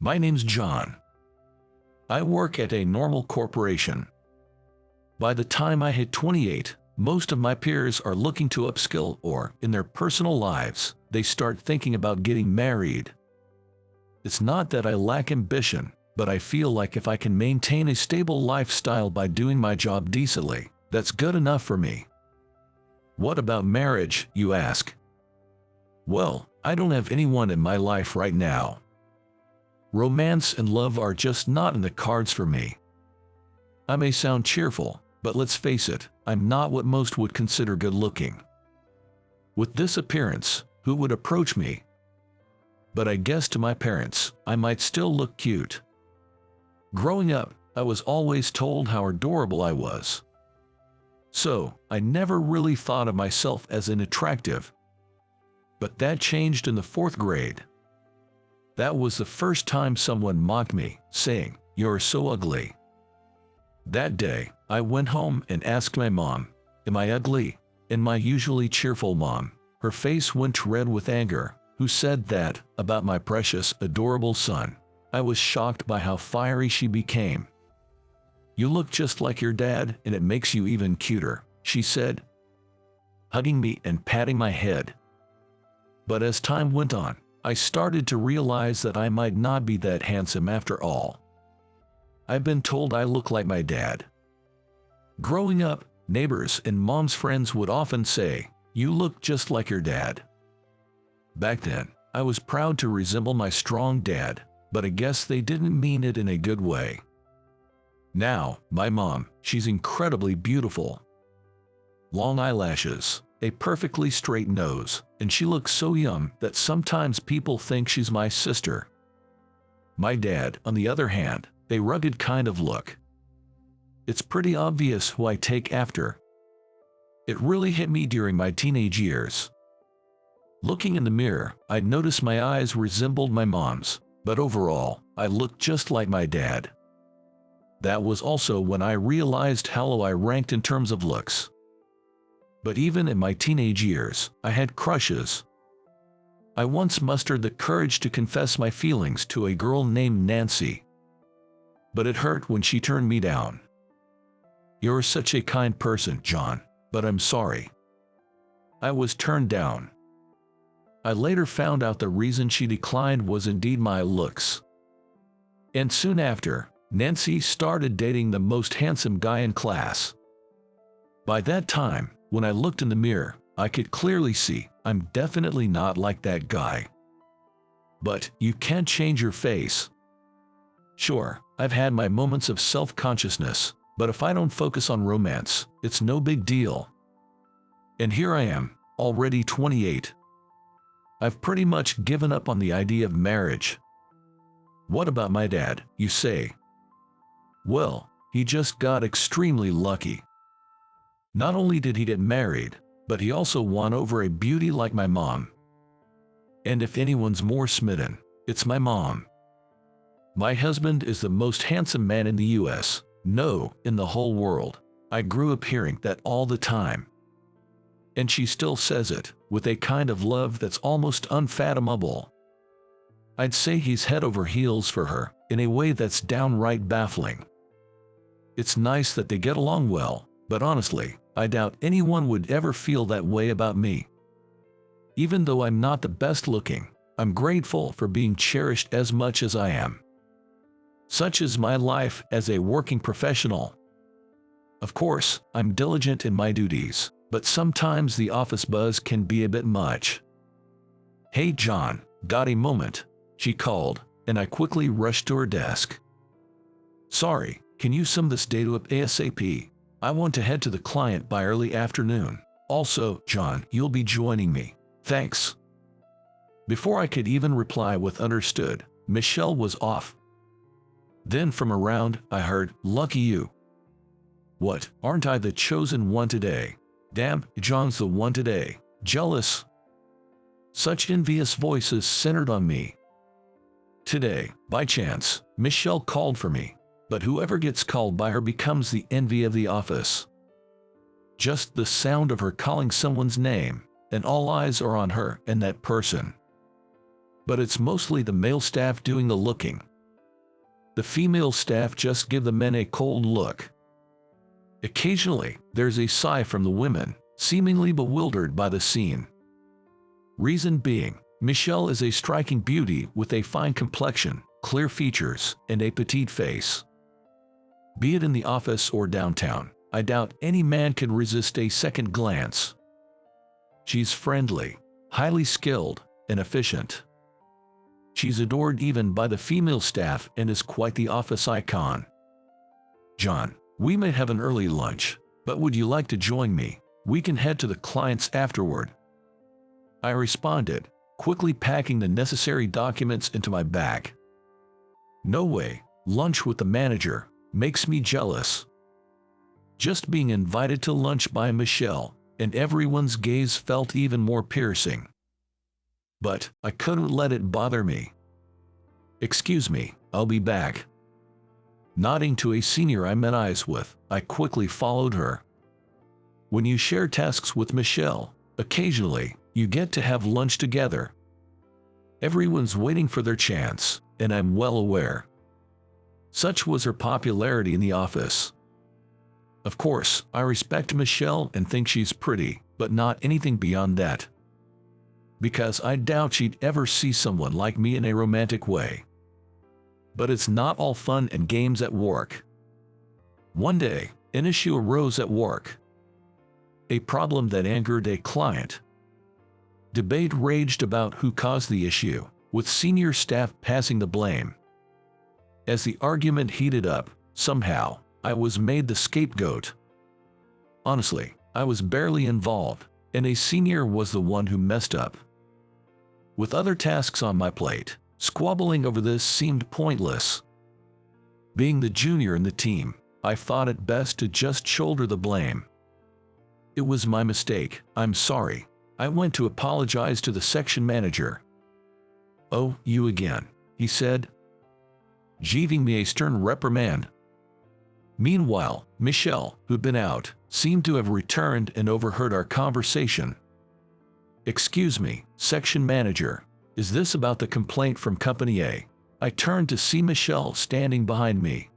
My name's John. I work at a normal corporation. By the time I hit 28, most of my peers are looking to upskill, or, in their personal lives, they start thinking about getting married. It's not that I lack ambition, but I feel like if I can maintain a stable lifestyle by doing my job decently, that's good enough for me. What about marriage, you ask? Well, I don't have anyone in my life right now. Romance and love are just not in the cards for me. I may sound cheerful, but let's face it, I'm not what most would consider good-looking. With this appearance, who would approach me? But I guess to my parents, I might still look cute. Growing up, I was always told how adorable I was. So, I never really thought of myself as unattractive. But that changed in the 4th grade. That was the first time someone mocked me, saying, "You're so ugly." That day, I went home and asked my mom, "Am I ugly?" And my usually cheerful mom, her face went red with anger, who said that, about my precious, adorable son. I was shocked by how fiery she became. "You look just like your dad, and it makes you even cuter," she said, hugging me and patting my head. But as time went on, I started to realize that I might not be that handsome after all. I've been told I look like my dad. Growing up, neighbors and mom's friends would often say, "You look just like your dad." Back then, I was proud to resemble my strong dad, but I guess they didn't mean it in a good way. Now, my mom, she's incredibly beautiful. Long eyelashes, a perfectly straight nose, and she looks so young that sometimes people think she's my sister. My dad, on the other hand, a rugged kind of look. It's pretty obvious who I take after. It really hit me during my teenage years. Looking in the mirror, I'd noticed my eyes resembled my mom's, but overall, I looked just like my dad. That was also when I realized how low I ranked in terms of looks. But even in my teenage years, I had crushes. I once mustered the courage to confess my feelings to a girl named Nancy. But it hurt when she turned me down. "You're such a kind person, John, but I'm sorry." I was turned down. I later found out the reason she declined was indeed my looks. And soon after, Nancy started dating the most handsome guy in class. By that time, when I looked in the mirror, I could clearly see I'm definitely not like that guy. But you can't change your face. Sure, I've had my moments of self-consciousness, but if I don't focus on romance, it's no big deal. And here I am, already 28. I've pretty much given up on the idea of marriage. What about my dad, you say? Well, he just got extremely lucky. Not only did he get married, but he also won over a beauty like my mom. And if anyone's more smitten, it's my mom. My husband is the most handsome man in the US, no, in the whole world. I grew up hearing that all the time. And she still says it, with a kind of love that's almost unfathomable. I'd say he's head over heels for her, in a way that's downright baffling. It's nice that they get along well, but honestly, I doubt anyone would ever feel that way about me. Even though I'm not the best looking, I'm grateful for being cherished as much as I am. Such is my life as a working professional. Of course, I'm diligent in my duties, but sometimes the office buzz can be a bit much. "Hey John, got a moment?" she called, and I quickly rushed to her desk. "Sorry, can you sum this data up ASAP? I want to head to the client by early afternoon. Also, John, you'll be joining me. Thanks." Before I could even reply with understood, Michelle was off. Then from around, I heard, "Lucky you." What, aren't I the chosen one today? Damn, John's the one today. Jealous. Such envious voices centered on me. Today, by chance, Michelle called for me. But whoever gets called by her becomes the envy of the office. Just the sound of her calling someone's name, and all eyes are on her and that person. But it's mostly the male staff doing the looking, The female staff just give the men a cold look. Occasionally, there's a sigh from the women, seemingly bewildered by the scene. Reason being, Michelle is a striking beauty with a fine complexion, clear features, and a petite face. Be it in the office or downtown, I doubt any man can resist a second glance. She's friendly, highly skilled, and efficient. She's adored even by the female staff and is quite the office icon. "John, we may have an early lunch, but would you like to join me? We can head to the clients afterward." I responded, quickly packing the necessary documents into my bag. No way, lunch with the manager makes me jealous. Just being invited to lunch by Michelle, and everyone's gaze felt even more piercing. But I couldn't let it bother me. "Excuse me, I'll be back." Nodding to a senior I met eyes with, I quickly followed her. When you share tasks with Michelle, occasionally, you get to have lunch together. Everyone's waiting for their chance, and I'm well aware. Such was her popularity in the office. Of course, I respect Michelle and think she's pretty, but not anything beyond that. Because I doubt she'd ever see someone like me in a romantic way. But it's not all fun and games at work. One day, an issue arose at work. A problem that angered a client. Debate raged about who caused the issue, with senior staff passing the blame. As the argument heated up, somehow, I was made the scapegoat. Honestly, I was barely involved, and a senior was the one who messed up. With other tasks on my plate, squabbling over this seemed pointless. Being the junior in the team, I thought it best to just shoulder the blame. "It was my mistake, I'm sorry." I went to apologize to the section manager. "Oh, you again," he said, giving me a stern reprimand. Meanwhile, Michelle, who'd been out, seemed to have returned and overheard our conversation. "Excuse me, section manager, is this about the complaint from Company A?" I turned to see Michelle standing behind me.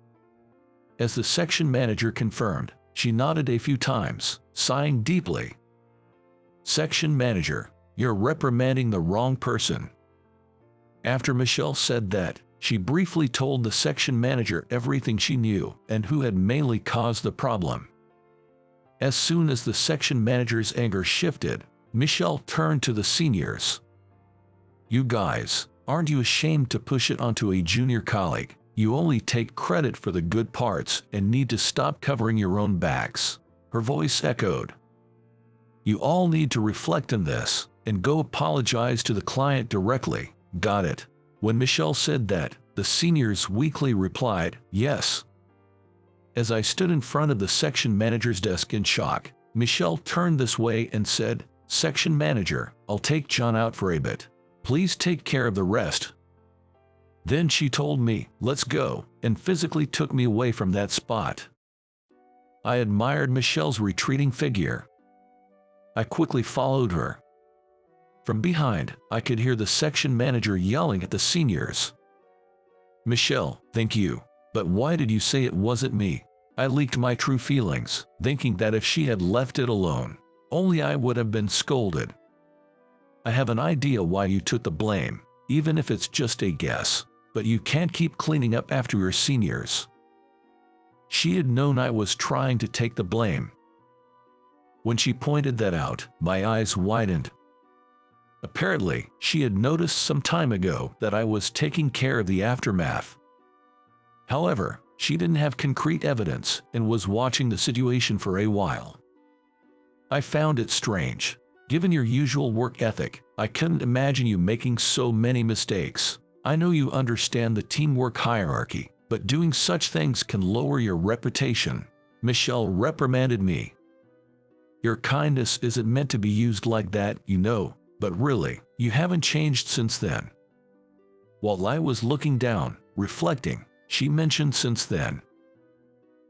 As the section manager confirmed, she nodded a few times, sighing deeply. "Section manager, you're reprimanding the wrong person." After Michelle said that, she briefly told the section manager everything she knew and who had mainly caused the problem. As soon as the section manager's anger shifted, Michelle turned to the seniors. "You guys, aren't you ashamed to push it onto a junior colleague? You only take credit for the good parts and need to stop covering your own backs." Her voice echoed. "You all need to reflect on this and go apologize to the client directly, got it?" When Michelle said that, the seniors weakly replied, "Yes." As I stood in front of the section manager's desk in shock, Michelle turned this way and said, "Section manager, I'll take John out for a bit. Please take care of the rest." Then she told me, "Let's go," and physically took me away from that spot. I admired Michelle's retreating figure. I quickly followed her. From behind, I could hear the section manager yelling at the seniors. "Michelle, thank you. But why did you say it wasn't me?" I leaked my true feelings, thinking that if she had left it alone, only I would have been scolded. "I have an idea why you took the blame, even if it's just a guess, but you can't keep cleaning up after your seniors." She had known I was trying to take the blame. When she pointed that out, my eyes widened. Apparently, she had noticed some time ago that I was taking care of the aftermath. However, she didn't have concrete evidence and was watching the situation for a while. I found it strange. Given your usual work ethic, I couldn't imagine you making so many mistakes. I know you understand the teamwork hierarchy, but doing such things can lower your reputation. Michelle reprimanded me. "Your kindness isn't meant to be used like that, you know, but really, you haven't changed since then." While I was looking down, reflecting, she mentioned "since then."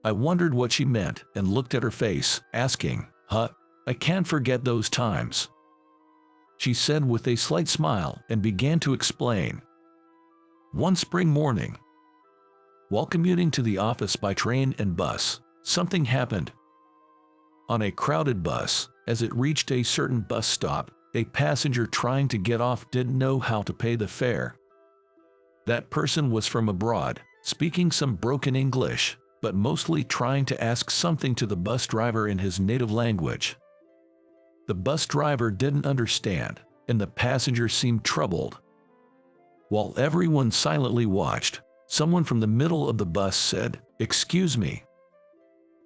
I wondered what she meant and looked at her face, asking, "Huh? I can't forget those times." She said with a slight smile and began to explain. One spring morning, While commuting to the office by train and bus, something happened. On a crowded bus, as it reached a certain bus stop, a passenger trying to get off didn't know how to pay the fare. That person was from abroad, speaking some broken English, but mostly trying to ask something to the bus driver in his native language. The bus driver didn't understand, and the passenger seemed troubled. While everyone silently watched, someone from the middle of the bus said, "Excuse me."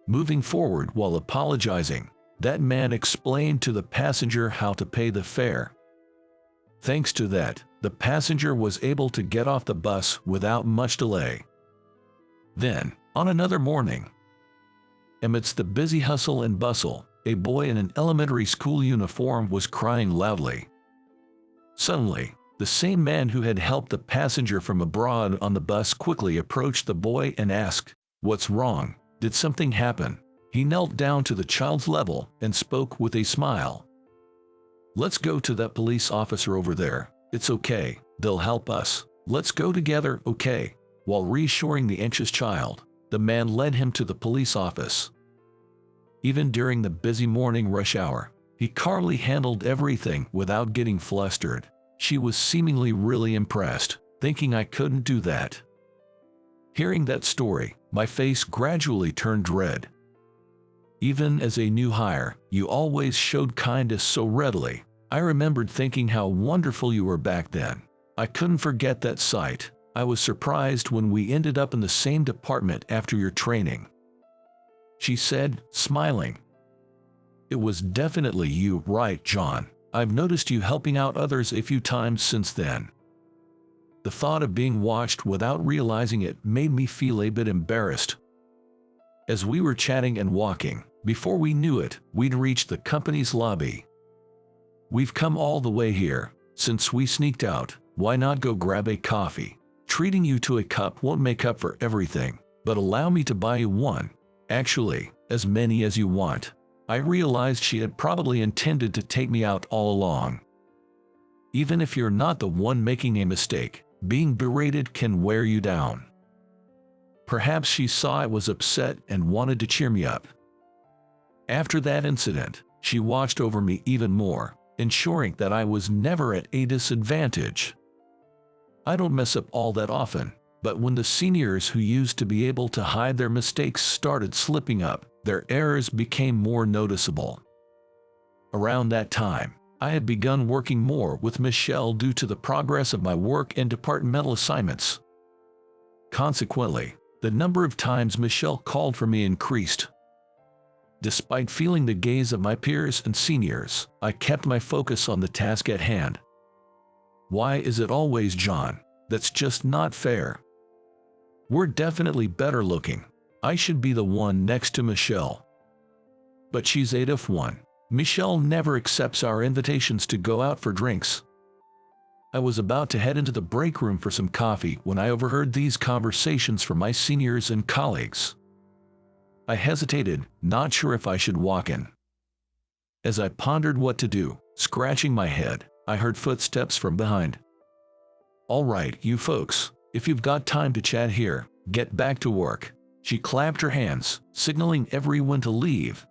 Moving forward while apologizing, that man explained to the passenger how to pay the fare. Thanks to that, the passenger was able to get off the bus without much delay. Then, on another morning, amidst the busy hustle and bustle, a boy in an elementary school uniform was crying loudly. Suddenly, the same man who had helped the passenger from abroad on the bus quickly approached the boy and asked, "What's wrong? Did something happen?" He knelt down to the child's level and spoke with a smile. "Let's go to that police officer over there. It's okay, they'll help us. Let's go together, okay?" While reassuring the anxious child, the man led him to the police office. Even during the busy morning rush hour, he calmly handled everything without getting flustered. She was seemingly really impressed, thinking I couldn't do that. Hearing that story, my face gradually turned red. Even as a new hire, you always showed kindness so readily. I remembered thinking how wonderful you were back then. I couldn't forget that sight. I was surprised when we ended up in the same department after your training," she said, smiling. "It was definitely you, right, John? I've noticed you helping out others a few times since then." The thought of being watched without realizing it made me feel a bit embarrassed. As we were chatting and walking, before we knew it, we'd reached the company's lobby. "We've come all the way here. Since we sneaked out, why not go grab a coffee? Treating you to a cup won't make up for everything, but allow me to buy you one. Actually, as many as you want." I realized she had probably intended to take me out all along. Even if you're not the one making a mistake, being berated can wear you down. Perhaps she saw I was upset and wanted to cheer me up. After that incident, she watched over me even more, ensuring that I was never at a disadvantage. I don't mess up all that often, but when the seniors who used to be able to hide their mistakes started slipping up, their errors became more noticeable. Around that time, I had begun working more with Michelle due to the progress of my work and departmental assignments. Consequently, the number of times Michelle called for me increased. Despite feeling the gaze of my peers and seniors, I kept my focus on the task at hand. Why is it always John? That's just not fair. We're definitely better looking. I should be the one next to Michelle. But she's 8-1. Michelle never accepts our invitations to go out for drinks. I was about to head into the break room for some coffee when I overheard these conversations from my seniors and colleagues. I hesitated, not sure if I should walk in. As I pondered what to do, scratching my head, I heard footsteps from behind. "All right, you folks, if you've got time to chat here, get back to work." She clapped her hands, signaling everyone to leave.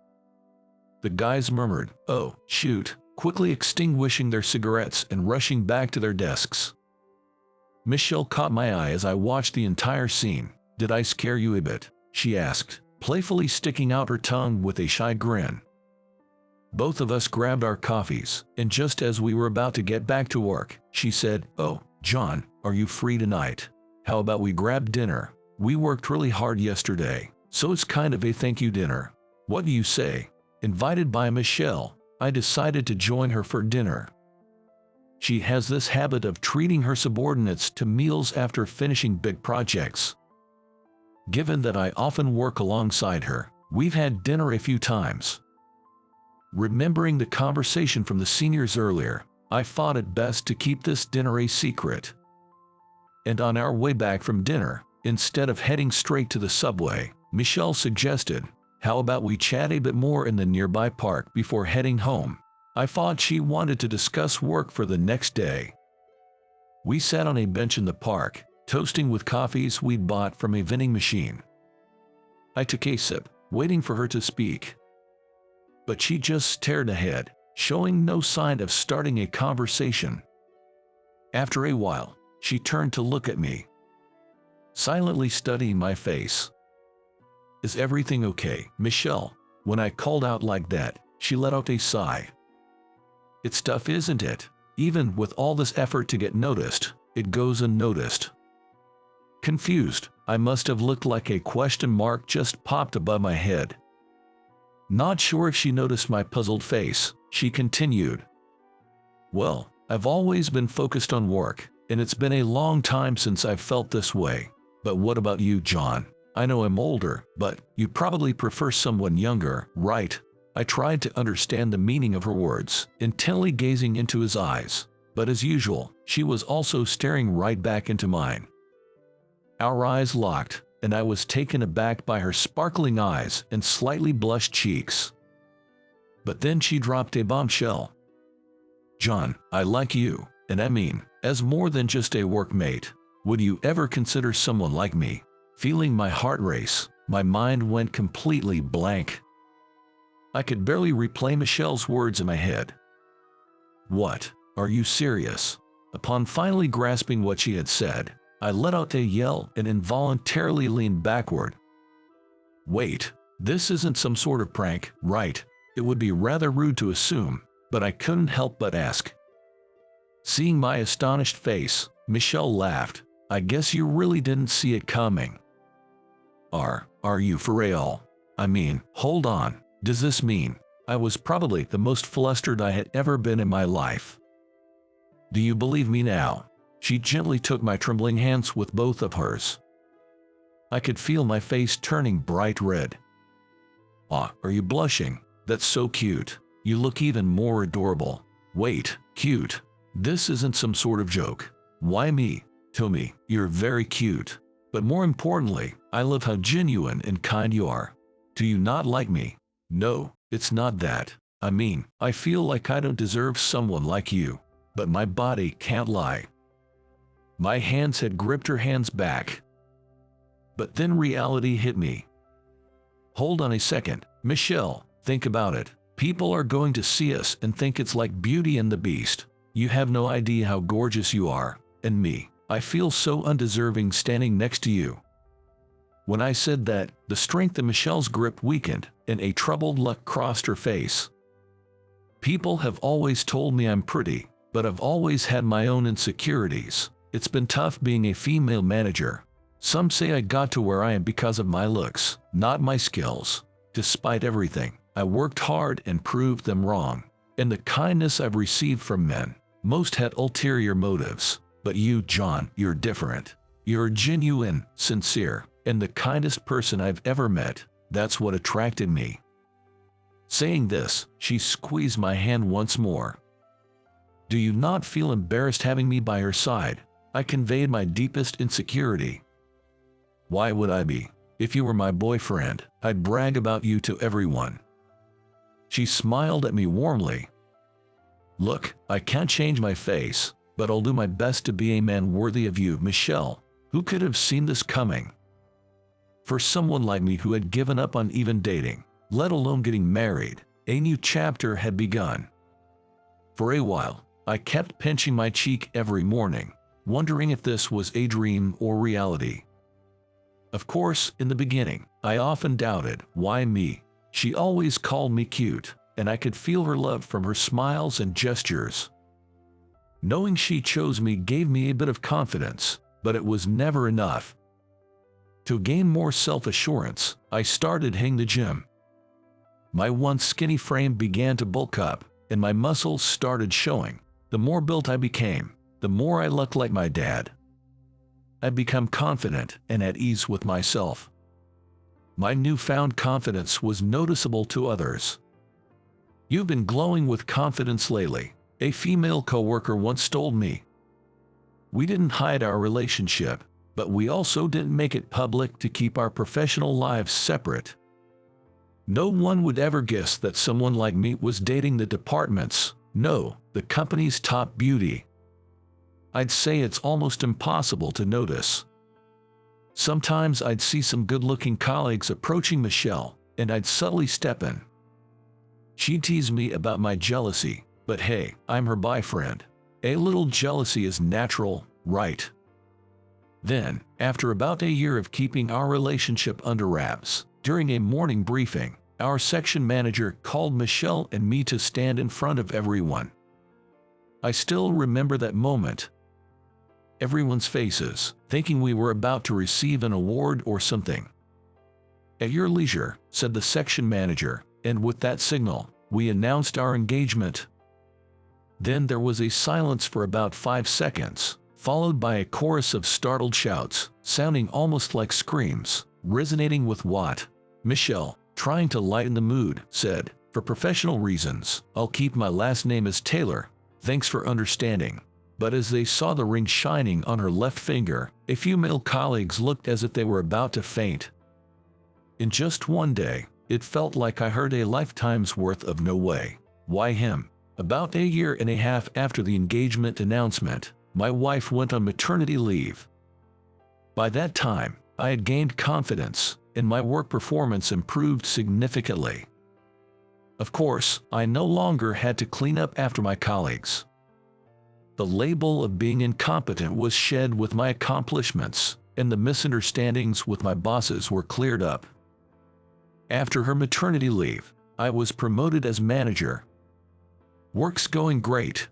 The guys murmured, "Oh, shoot," quickly extinguishing their cigarettes and rushing back to their desks. Michelle caught my eye as I watched the entire scene. "Did I scare you a bit?" she asked, playfully sticking out her tongue with a shy grin. Both of us grabbed our coffees, and just as we were about to get back to work, she said, "Oh, John, are you free tonight? How about we grab dinner? We worked really hard yesterday, so it's kind of a thank you dinner. What do you say?" Invited by Michelle, I decided to join her for dinner. She has this habit of treating her subordinates to meals after finishing big projects. Given that I often work alongside her, we've had dinner a few times. Remembering the conversation from the seniors earlier, I thought it best to keep this dinner a secret. And on our way back from dinner, instead of heading straight to the subway, Michelle suggested, "How about we chat a bit more in the nearby park before heading home?" I thought she wanted to discuss work for the next day. We sat on a bench in the park, toasting with coffees we'd bought from a vending machine. I took a sip, waiting for her to speak. But she just stared ahead, showing no sign of starting a conversation. After a while, she turned to look at me, silently studying my face. "Is everything okay, Michelle?" When I called out like that, she let out a sigh. "It's tough, isn't it? Even with all this effort to get noticed, it goes unnoticed." Confused, I must have looked like a question mark just popped above my head. Not sure if she noticed my puzzled face, she continued. "Well, I've always been focused on work, and it's been a long time since I've felt this way. But what about you, John? I know I'm older, but you probably prefer someone younger, right?" I tried to understand the meaning of her words, intently gazing into his eyes, but as usual, she was also staring right back into mine. Our eyes locked, and I was taken aback by her sparkling eyes and slightly blushed cheeks. But then she dropped a bombshell. "John, I like you, and I mean, as more than just a workmate. Would you ever consider someone like me?" Feeling my heart race, my mind went completely blank. I could barely replay Michelle's words in my head. "What? Are you serious?" Upon finally grasping what she had said, I let out a yell and involuntarily leaned backward. "Wait, this isn't some sort of prank, right?" It would be rather rude to assume, but I couldn't help but ask. Seeing my astonished face, Michelle laughed. "I guess you really didn't see it coming." Are you for real? I mean, hold on, does this mean?" I was probably the most flustered I had ever been in my life. "Do you believe me now?" She gently took my trembling hands with both of hers. I could feel my face turning bright red. Are you blushing? That's so cute. You look even more adorable." "Wait, cute? This isn't some sort of joke." "Why me? Tell me, you're very cute. But more importantly, I love how genuine and kind you are. Do you not like me?" "No, it's not that. I mean, I feel like I don't deserve someone like you. But my body can't lie." My hands had gripped her hands back. But then reality hit me. "Hold on a second, Michelle, think about it. People are going to see us and think it's like Beauty and the Beast. You have no idea how gorgeous you are. And me, I feel so undeserving standing next to you." When I said that, the strength of Michelle's grip weakened, and a troubled look crossed her face. "People have always told me I'm pretty, but I've always had my own insecurities. It's been tough being a female manager. Some say I got to where I am because of my looks, not my skills. Despite everything, I worked hard and proved them wrong. And the kindness I've received from men, most had ulterior motives. But you, John, you're different. You're genuine, sincere, and the kindest person I've ever met. That's what attracted me." Saying this, she squeezed my hand once more. "Do you not feel embarrassed having me by your side?" I conveyed my deepest insecurity. "Why would I be? If you were my boyfriend, I'd brag about you to everyone." She smiled at me warmly. "Look, I can't change my face, but I'll do my best to be a man worthy of you, Michelle." Who could have seen this coming? For someone like me who had given up on even dating, let alone getting married, a new chapter had begun. For a while, I kept pinching my cheek every morning, wondering if this was a dream or reality. Of course, in the beginning, I often doubted, why me? She always called me cute, and I could feel her love from her smiles and gestures. Knowing she chose me gave me a bit of confidence, but it was never enough. To gain more self-assurance, I started hitting the gym. My once skinny frame began to bulk up, and my muscles started showing. The more built I became, the more I looked like my dad. I'd become confident and at ease with myself. My newfound confidence was noticeable to others. "You've been glowing with confidence lately," a female coworker once told me. We didn't hide our relationship, but we also didn't make it public to keep our professional lives separate. No one would ever guess that someone like me was dating the company's top beauty. I'd say it's almost impossible to notice. Sometimes I'd see some good-looking colleagues approaching Michelle, and I'd subtly step in. She'd tease me about my jealousy, but hey, I'm her boyfriend. A little jealousy is natural, right? Then, after about a year of keeping our relationship under wraps, during a morning briefing, our section manager called Michelle and me to stand in front of everyone. I still remember that moment. Everyone's faces, thinking we were about to receive an award or something. "At your leisure," said the section manager, and with that signal, we announced our engagement. Then there was a silence for about 5 seconds, followed by a chorus of startled shouts, sounding almost like screams, resonating with what? Michelle, trying to lighten the mood, said, "For professional reasons, I'll keep my last name as Taylor. Thanks for understanding." But as they saw the ring shining on her left finger, a few male colleagues looked as if they were about to faint. In just one day, it felt like I heard a lifetime's worth of "no way, why him?" About a year and a half after the engagement announcement, my wife went on maternity leave. By that time, I had gained confidence, and my work performance improved significantly. Of course, I no longer had to clean up after my colleagues. The label of being incompetent was shed with my accomplishments, and the misunderstandings with my bosses were cleared up. After her maternity leave, I was promoted as manager. Work's going great.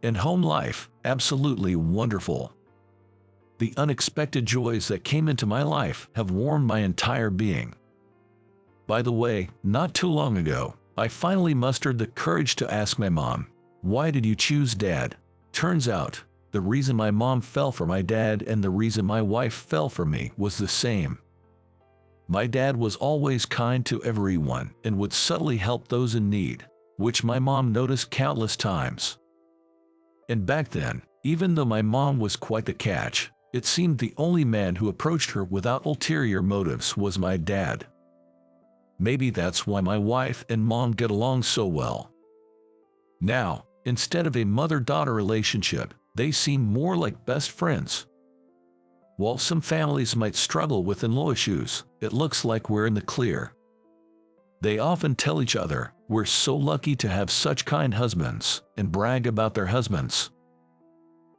And home life, absolutely wonderful. The unexpected joys that came into my life have warmed my entire being. By the way, not too long ago, I finally mustered the courage to ask my mom, "Why did you choose Dad?" Turns out, the reason my mom fell for my dad and the reason my wife fell for me was the same. My dad was always kind to everyone and would subtly help those in need, which my mom noticed countless times. And back then, even though my mom was quite the catch, it seemed the only man who approached her without ulterior motives was my dad. Maybe that's why my wife and mom get along so well. Now, instead of a mother-daughter relationship, they seem more like best friends. While some families might struggle with in-law issues, it looks like we're in the clear. They often tell each other, "We're so lucky to have such kind husbands," and brag about their husbands.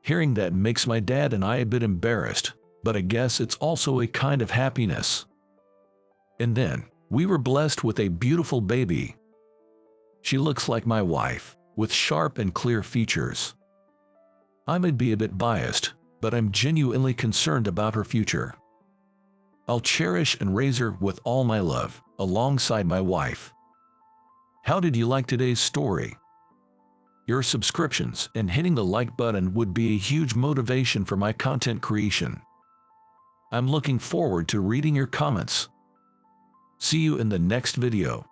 Hearing that makes my dad and I a bit embarrassed, but I guess it's also a kind of happiness. And then, we were blessed with a beautiful baby. She looks like my wife, with sharp and clear features. I might be a bit biased, but I'm genuinely concerned about her future. I'll cherish and raise her with all my love, alongside my wife. How did you like today's story? Your subscriptions and hitting the like button would be a huge motivation for my content creation. I'm looking forward to reading your comments. See you in the next video.